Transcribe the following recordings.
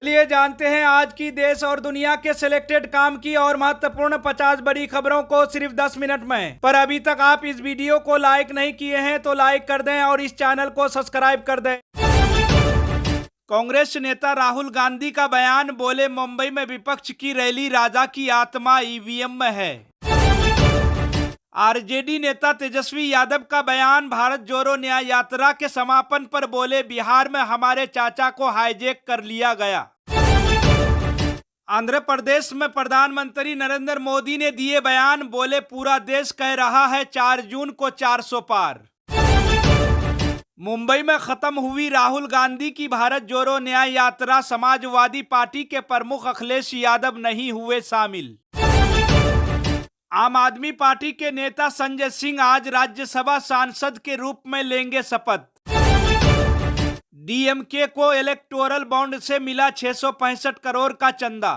चलिए जानते हैं आज की देश और दुनिया के सिलेक्टेड काम की और महत्वपूर्ण 50 बड़ी खबरों को सिर्फ 10 मिनट में। पर अभी तक आप इस वीडियो को लाइक नहीं किए हैं तो लाइक कर दें और इस चैनल को सब्सक्राइब कर दें। कांग्रेस नेता राहुल गांधी का बयान, बोले मुंबई में विपक्ष की रैली राजा की आत्मा ईवीएम में है। आरजेडी नेता तेजस्वी यादव का बयान, भारत जोड़ो न्याय यात्रा के समापन पर बोले बिहार में हमारे चाचा को हाईजैक कर लिया गया। आंध्र प्रदेश में प्रधानमंत्री नरेंद्र मोदी ने दिए बयान, बोले पूरा देश कह रहा है 4 जून को 400 पार। मुंबई में खत्म हुई राहुल गांधी की भारत जोड़ो न्याय यात्रा, समाजवादी पार्टी के प्रमुख अखिलेश यादव नहीं हुए शामिल। आम आदमी पार्टी के नेता संजय सिंह आज राज्यसभा सांसद के रूप में लेंगे शपथ। डीएमके को इलेक्टोरल बॉन्ड से मिला 665 करोड़ का चंदा।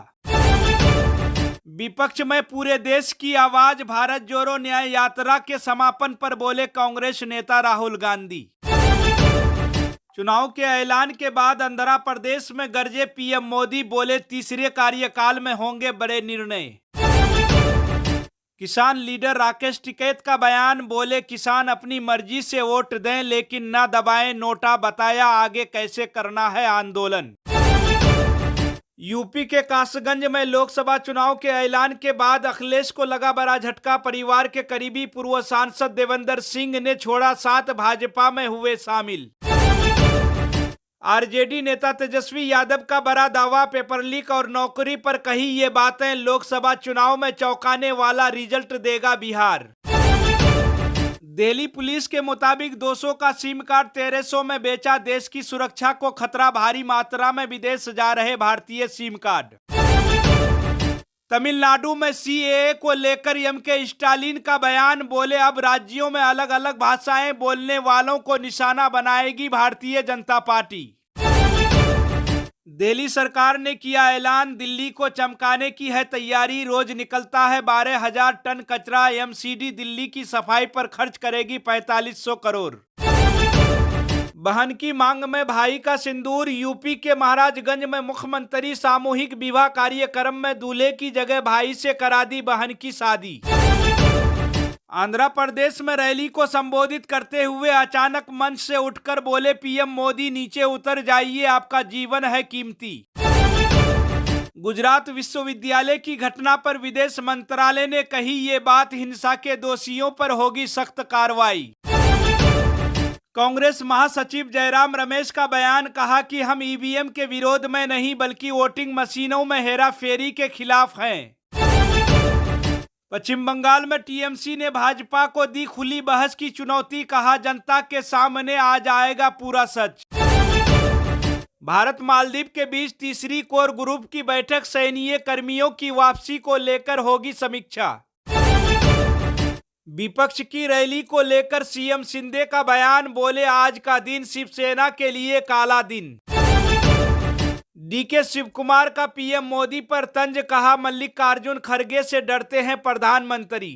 विपक्ष में पूरे देश की आवाज, भारत जोड़ो न्याय यात्रा के समापन पर बोले कांग्रेस नेता राहुल गांधी। चुनाव के ऐलान के बाद आंध्र प्रदेश में गरजे पीएम मोदी, बोले तीसरे कार्यकाल में होंगे बड़े निर्णय। किसान लीडर राकेश टिकैत का बयान, बोले किसान अपनी मर्जी से वोट दें लेकिन न दबाएं नोटा, बताया आगे कैसे करना है आंदोलन। यूपी के कासगंज में लोकसभा चुनाव के ऐलान के बाद अखिलेश को लगा बड़ा झटका। परिवार के करीबी पूर्व सांसद देवेंद्र सिंह ने छोड़ा साथ, भाजपा में हुए शामिल। आरजेडी नेता तेजस्वी यादव का बड़ा दावा, पेपर लीक और नौकरी पर कही ये बातें, लोकसभा चुनाव में चौंकाने वाला रिजल्ट देगा बिहार। दिल्ली पुलिस के मुताबिक 200 का सिम कार्ड 1300 में बेचा, देश की सुरक्षा को खतरा, भारी मात्रा में विदेश जा रहे भारतीय सिम कार्ड। तमिलनाडु में सीएए को लेकर एमके स्टालिन का बयान, बोले अब राज्यों में अलग अलग भाषाएं बोलने वालों को निशाना बनाएगी भारतीय जनता पार्टी। दिल्ली सरकार ने किया ऐलान, दिल्ली को चमकाने की है तैयारी, रोज निकलता है 12,000 टन कचरा, एमसीडी दिल्ली की सफाई पर खर्च करेगी 4500 करोड़। बहन की मांग में भाई का सिंदूर, यूपी के महाराजगंज में मुख्यमंत्री सामूहिक विवाह कार्यक्रम में दूल्हे की जगह भाई से करा दी बहन की शादी। आंध्र प्रदेश में रैली को संबोधित करते हुए अचानक मंच से उठकर बोले पीएम मोदी, नीचे उतर जाइए, आपका जीवन है कीमती। गुजरात विश्वविद्यालय की घटना पर विदेश मंत्रालय ने कही ये बात, हिंसा के दोषियों पर होगी सख्त कार्रवाई। कांग्रेस महासचिव जयराम रमेश का बयान, कहा कि हम ईवीएम के विरोध में नहीं बल्कि वोटिंग मशीनों में हेराफेरी के खिलाफ हैं। पश्चिम बंगाल में टीएमसी ने भाजपा को दी खुली बहस की चुनौती, कहा जनता के सामने आ जाएगा पूरा सच। भारत मालदीव के बीच तीसरी कोर ग्रुप की बैठक, सैन्य कर्मियों की वापसी को लेकर होगी समीक्षा। विपक्ष की रैली को लेकर सीएम शिंदे का बयान, बोले आज का दिन शिवसेना के लिए काला दिन। डीके शिव कुमार का पीएम मोदी पर तंज, कहा मल्लिकार्जुन खड़गे से डरते हैं प्रधानमंत्री।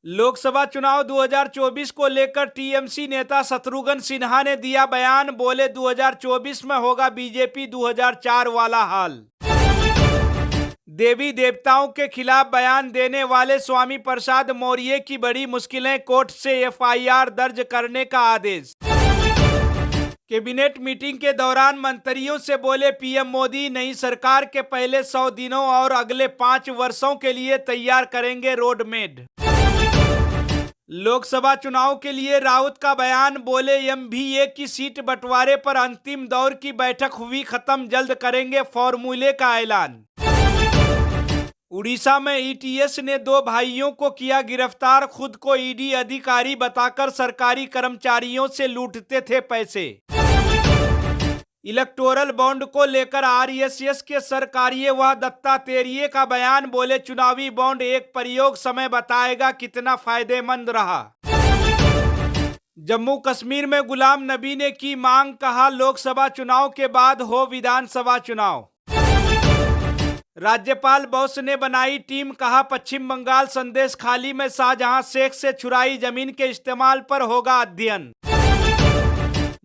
लोकसभा चुनाव 2024 को लेकर टीएमसी नेता शत्रुघ्न सिन्हा ने दिया बयान, बोले 2024 में होगा बीजेपी 2004 वाला हाल। देवी देवताओं के खिलाफ बयान देने वाले स्वामी प्रसाद मौर्य की बड़ी मुश्किलें, कोर्ट से एफआईआर दर्ज करने का आदेश। कैबिनेट मीटिंग के दौरान मंत्रियों से बोले पीएम मोदी, नई सरकार के पहले 100 दिनों और अगले 5 वर्षों के लिए तैयार करेंगे रोडमैप। लोकसभा चुनाव के लिए राउत का बयान, बोले एमवीए की सीट बंटवारे पर अंतिम दौर की बैठक हुई खत्म, जल्द करेंगे फॉर्मूले का ऐलान। उड़ीसा में ईटीएस ने 2 भाइयों को किया गिरफ्तार, खुद को ईडी अधिकारी बताकर सरकारी कर्मचारियों से लूटते थे पैसे। इलेक्टोरल बॉन्ड को लेकर आरएसएस के सरकारिये व दत्तात्रेय का बयान, बोले चुनावी बॉन्ड एक प्रयोग समय बताएगा कितना फायदेमंद रहा। जम्मू कश्मीर में गुलाम नबी ने की मांग, कहा लोकसभा चुनाव के बाद हो विधानसभा चुनाव। राज्यपाल बोस ने बनाई टीम, कहा पश्चिम बंगाल संदेश खाली में शाहजहां शेख से छुड़ाई जमीन के इस्तेमाल पर होगा अध्ययन।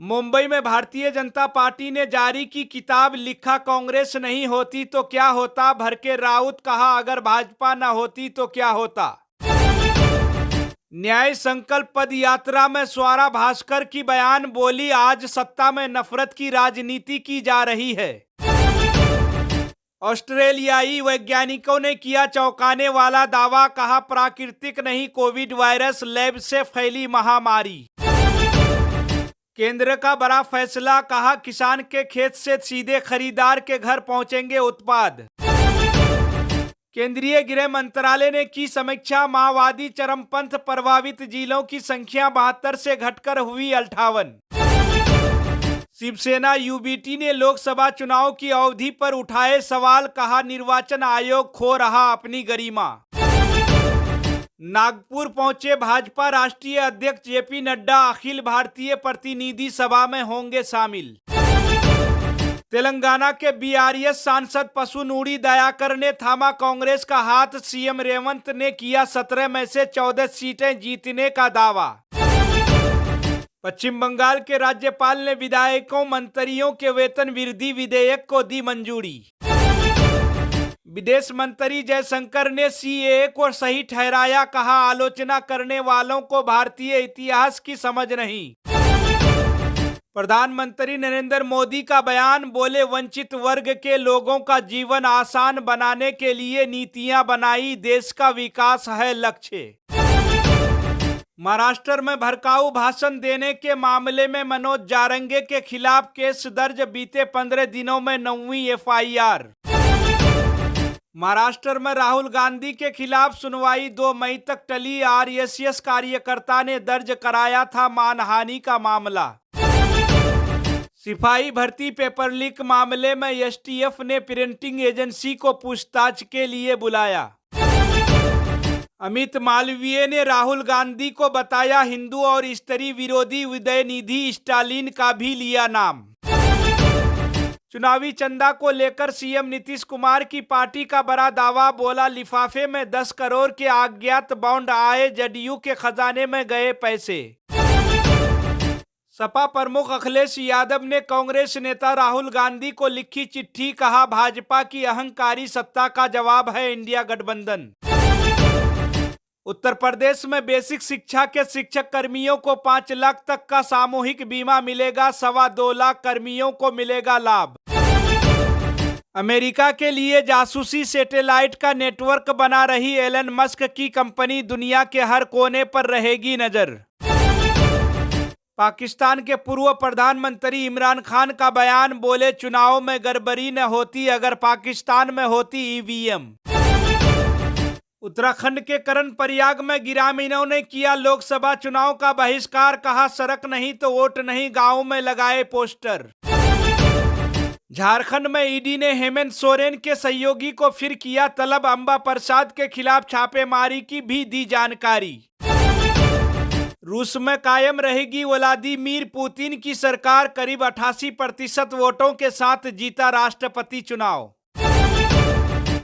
मुंबई में भारतीय जनता पार्टी ने जारी की किताब, लिखा कांग्रेस नहीं होती तो क्या होता, भर के राउत, कहा अगर भाजपा न होती तो क्या होता। न्याय संकल्प पद यात्रा में स्वरा भास्कर की बयान, बोली आज सत्ता में नफरत की राजनीति की जा रही है। ऑस्ट्रेलियाई वैज्ञानिकों ने किया चौंकाने वाला दावा, कहा प्राकृतिक नहीं कोविड वायरस, लैब से फैली महामारी। केंद्र का बड़ा फैसला, कहा किसान के खेत से सीधे खरीदार के घर पहुंचेंगे उत्पाद। केंद्रीय गृह मंत्रालय ने की समीक्षा, माओवादी चरमपंथ प्रभावित जिलों की संख्या 72 से घटकर हुई 58। शिवसेना यूबीटी ने लोकसभा चुनाव की अवधि पर उठाए सवाल, कहा निर्वाचन आयोग खो रहा अपनी गरिमा। नागपुर पहुंचे भाजपा राष्ट्रीय अध्यक्ष जेपी नड्डा, अखिल भारतीय प्रतिनिधि सभा में होंगे शामिल। तेलंगाना के बीआरएस सांसद पसुनूरी दयाकर ने थामा कांग्रेस का हाथ, सीएम रेवंत ने किया 17 में से 14 सीटें जीतने का दावा। पश्चिम बंगाल के राज्यपाल ने विधायकों मंत्रियों के वेतन वृद्धि विधेयक को दी मंजूरी। विदेश मंत्री जयशंकर ने सीएए को सही ठहराया, कहा आलोचना करने वालों को भारतीय इतिहास की समझ नहीं। प्रधानमंत्री नरेंद्र मोदी का बयान, बोले वंचित वर्ग के लोगों का जीवन आसान बनाने के लिए नीतियां बनाई, देश का विकास है लक्ष्य। महाराष्ट्र में भड़काऊ भाषण देने के मामले में मनोज जारंगे के खिलाफ केस दर्ज, बीते 15 दिनों में 9वीं एफआईआर। महाराष्ट्र में राहुल गांधी के खिलाफ सुनवाई 2 मई तक टली, आरएसएस कार्यकर्ता ने दर्ज कराया था मानहानि का मामला। सिपाही भर्ती पेपर लीक मामले में एसटीएफ ने प्रिंटिंग एजेंसी को पूछताछ के लिए बुलाया। अमित मालवीय ने राहुल गांधी को बताया हिंदू और स्त्री विरोधी, उदयनिधि स्टालिन का भी लिया नाम। चुनावी चंदा को लेकर सीएम नीतीश कुमार की पार्टी का बड़ा दावा, बोला लिफाफे में 10 करोड़ के अज्ञात बॉन्ड आए, जदयू के खजाने में गए पैसे। सपा प्रमुख अखिलेश यादव ने कांग्रेस नेता राहुल गांधी को लिखी चिट्ठी, कहा भाजपा की अहंकारी सत्ता का जवाब है इंडिया गठबंधन। उत्तर प्रदेश में बेसिक शिक्षा के शिक्षक कर्मियों को 5 लाख तक का सामूहिक बीमा मिलेगा, 2.25 लाख कर्मियों को मिलेगा लाभ। अमेरिका के लिए जासूसी सैटेलाइट का नेटवर्क बना रही एलन मस्क की कंपनी दुनिया के हर कोने पर रहेगी नजर। पाकिस्तान के पूर्व प्रधानमंत्री इमरान खान का बयान, बोले चुनाव में गड़बड़ी न होती अगर पाकिस्तान में होती ईवीएम। उत्तराखंड के करण प्रयाग में ग्रामीणों ने किया लोकसभा चुनाव का बहिष्कार, कहा सड़क नहीं तो वोट नहीं, गांव में लगाए पोस्टर। झारखंड में ईडी ने हेमंत सोरेन के सहयोगी को फिर किया तलब, अंबा प्रसाद के खिलाफ छापेमारी की भी दी जानकारी। रूस में कायम रहेगी व्लादिमीर पुतिन की सरकार, करीब 88% वोटों के साथ जीता राष्ट्रपति चुनाव।